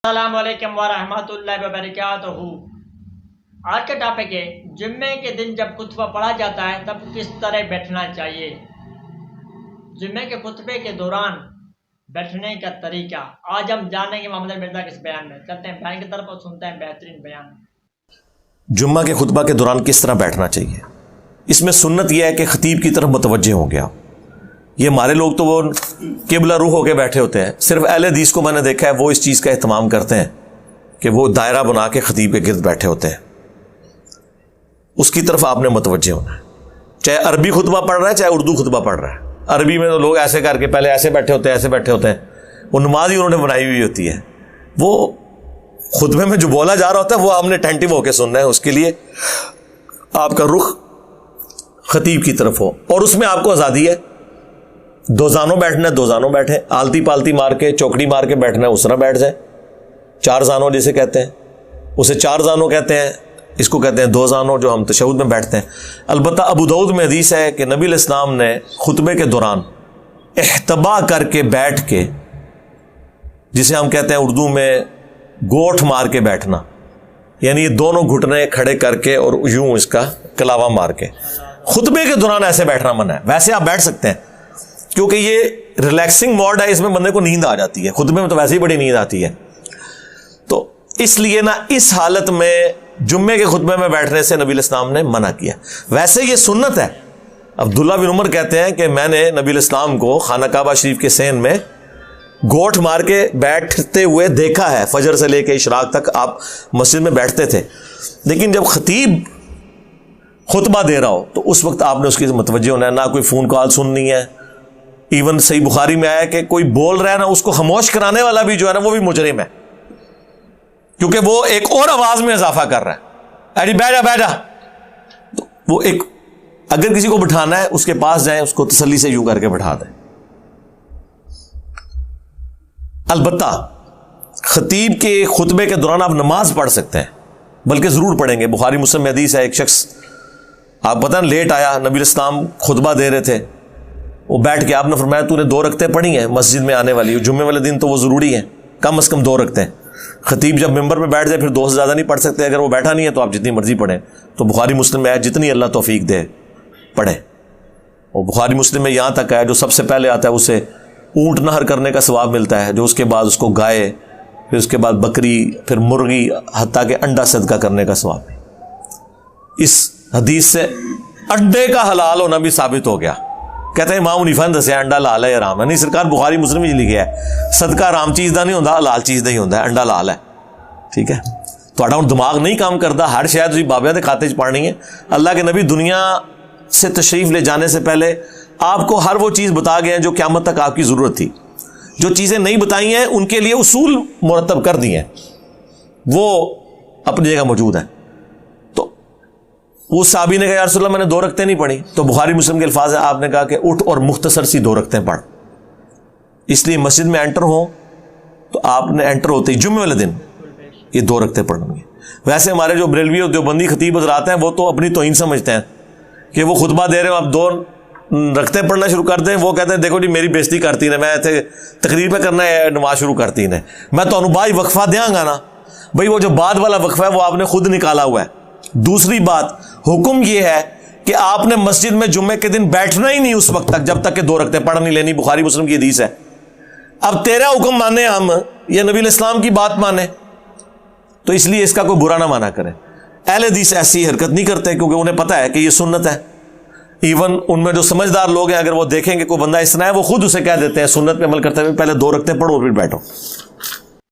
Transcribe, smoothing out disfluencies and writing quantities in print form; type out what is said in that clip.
السلام علیکم ورحمۃ اللہ وبرکاتہ۔ آج کا ٹاپک ہے جمعے کے دن جب خطبہ پڑھا جاتا ہے تب کس طرح بیٹھنا چاہیے۔ جمعے کے خطبے کے دوران بیٹھنے کا طریقہ آج ہم جانیں گے محمد مرزا کے اس بیان میں۔ چلتے ہیں بھائی کی طرف اور سنتے ہیں بہترین بیان۔ جمعہ کے خطبہ کے دوران کس طرح بیٹھنا چاہیے، اس میں سنت یہ ہے کہ خطیب کی طرف متوجہ ہو گیا۔ یہ ہمارے لوگ تو وہ قبلہ روح ہو کے بیٹھے ہوتے ہیں، صرف اہل حدیث کو میں نے دیکھا ہے وہ اس چیز کا اہتمام کرتے ہیں کہ وہ دائرہ بنا کے خطیب کے گرد بیٹھے ہوتے ہیں۔ اس کی طرف آپ نے متوجہ ہونا ہے، چاہے عربی خطبہ پڑھ رہا ہے چاہے اردو خطبہ پڑھ رہا ہے۔ عربی میں تو لوگ ایسے کر کے پہلے ایسے بیٹھے ہوتے ہیں، ایسے بیٹھے ہوتے ہیں، وہ نماز ہی انہوں نے بنائی ہوئی ہوتی ہے۔ وہ خطبے میں جو بولا جا رہا ہوتا ہے وہ ہم نے اٹینٹو ہو کے سننا ہے، اس کے لیے آپ کا رخ خطیب کی طرف ہو، اور اس میں آپ کو آزادی ہے۔ دو زانوں بیٹھنا ہے دو زانوں بیٹھیں، آلتی پالتی مار کے چوکڑی مار کے بیٹھنا ہے اس طرح بیٹھ جائیں۔ چار زانوں جسے کہتے ہیں، اسے چار زانوں کہتے ہیں، اس کو کہتے ہیں دو زانوں جو ہم تشہد میں بیٹھتے ہیں۔ البتہ ابو داؤد میں حدیث ہے کہ نبی علیہ السلام نے خطبے کے دوران احتبا کر کے بیٹھ کے، جسے ہم کہتے ہیں اردو میں گوٹھ مار کے بیٹھنا، یعنی یہ دونوں گھٹنے کھڑے کر کے اور یوں اس کا کلاوا مار کے، خطبے کے دوران ایسے بیٹھنا منع ہے۔ ویسے آپ بیٹھ سکتے ہیں کیونکہ یہ ریلیکسنگ موڈ ہے، اس میں بندے کو نیند آ جاتی ہے، خطبے میں تو ویسے ہی بڑی نیند آتی ہے، تو اس لیے نا اس حالت میں جمعے کے خطبے میں بیٹھنے سے نبی علیہ السلام نے منع کیا۔ ویسے یہ سنت ہے۔ عبداللہ بن عمر کہتے ہیں کہ میں نے نبی علیہ السلام کو خانہ کعبہ شریف کے سین میں گوٹھ مار کے بیٹھتے ہوئے دیکھا ہے، فجر سے لے کے اشراق تک آپ مسجد میں بیٹھتے تھے، لیکن جب خطیب خطبہ دے رہا ہو تو اس وقت آپ نے اس کی متوجہ ہونا ہے، نہ کوئی فون کال سننی ہے۔ ایون صحیح بخاری میں آیا کہ کوئی بول رہا ہے نا، اس کو خاموش کرانے والا بھی جو ہے نا وہ بھی مجرم ہے، کیونکہ وہ ایک اور آواز میں اضافہ کر رہا ہے، ارے بیٹھا بیٹھا۔ تو وہ ایک، اگر کسی کو بٹھانا ہے اس کے پاس جائیں، اس کو تسلی سے یوں کر کے بٹھا دیں۔ البتہ خطیب کے خطبے کے دوران آپ نماز پڑھ سکتے ہیں، بلکہ ضرور پڑھیں گے۔ بخاری مسلم میں حدیث ہے، ایک شخص آپ پتہ لیٹ آیا، نبی علیہ السلام خطبہ دے رہے تھے، وہ بیٹھ کے آپ نے فرمایا تو نے 2 رکعتیں پڑھی ہیں مسجد میں آنے والی، جمعے والے دن تو وہ ضروری ہیں، کم از کم 2 رکعتیں۔ خطیب جب ممبر پہ بیٹھ جائے پھر 2 سے زیادہ نہیں پڑھ سکتے، اگر وہ بیٹھا نہیں ہے تو آپ جتنی مرضی پڑھیں۔ تو بخاری مسلم میں ہے جتنی اللہ توفیق دے پڑھیں، اور بخاری مسلم میں یہاں تک ہے جو سب سے پہلے آتا ہے اسے اونٹ نہر کرنے کا ثواب ملتا ہے، جو اس کے بعد اس کو گائے، پھر اس کے بعد بکری، پھر مرغی، حتیٰ کہ انڈا صدقہ کرنے کا ثواب ہے۔ اس حدیث سے انڈے کا حلال ہونا بھی ثابت ہو گیا۔ کہتے ہیں امام حنیفہ نے دسیا انڈا لال ہے حرام ہے، نہیں سرکار بخاری مسلم ہی لکھا ہے صدقہ حرام چیز دا نہیں ہوتا، حلال چیز دا ہی ہوتا ہے، انڈا لال ہے۔ ٹھیک ہے، تھوڑا ہوں دماغ نہیں کام کرتا، ہر شاید تھی بابیا دے کھاتے پڑھنی ہے۔ اللہ کے نبی دنیا سے تشریف لے جانے سے پہلے آپ کو ہر وہ چیز بتا گئے ہیں جو قیامت تک آپ کی ضرورت تھی۔ جو چیزیں نہیں بتائی ہیں ان کے لیے اصول مرتب کر دیے ہیں، وہ اپنی جگہ موجود ہیں۔ اس صحابی نے کہا یا رسول اللہ میں نے 2 رکعتیں نہیں پڑھی، تو بخاری مسلم کے الفاظ ہیں، آپ نے کہا کہ اٹھ اور مختصر سی 2 رکعتیں پڑھ۔ اس لیے مسجد میں انٹر ہو تو آپ نے انٹر ہوتے ہی جمعے والے دن یہ 2 رکعتیں پڑھنی ہیں۔ ویسے ہمارے جو بریلوی اور دیوبندی خطیب حضرات ہیں وہ تو اپنی توہین سمجھتے ہیں کہ وہ خطبہ دے رہے ہو آپ 2 رکعتیں پڑھنا شروع کر دیں، وہ کہتے ہیں دیکھو جی میری بےزتی کرتی نے، میں ایتھے تقریر پہ کرنا ہے نماز شروع کرتی نے، میں تو بائی وقفہ دیاں گا نا۔ بھائی وہ جو بعد والا وقفہ ہے وہ آپ نے خود نکالا ہوا ہے۔ دوسری بات، حکم یہ ہے کہ آپ نے مسجد میں جمعے کے دن بیٹھنا ہی نہیں اس وقت تک جب تک کہ 2 رکعتیں پڑھ نہیں لینی، بخاری مسلم کی حدیث ہے۔ اب تیرا حکم مانے ہم یا نبی علیہ السلام کی بات مانے، تو اس لیے اس کا کوئی برا نہ مانا کریں۔ اہل حدیث ایسی حرکت نہیں کرتے کیونکہ انہیں پتہ ہے کہ یہ سنت ہے۔ ایون ان میں جو سمجھدار لوگ ہیں اگر وہ دیکھیں کہ کوئی بندہ اس طرح ہے وہ خود اسے کہہ دیتے ہیں سنت پہ عمل کرتے ہوئے پہلے 2 رکعتیں پڑھو پھر بیٹھو۔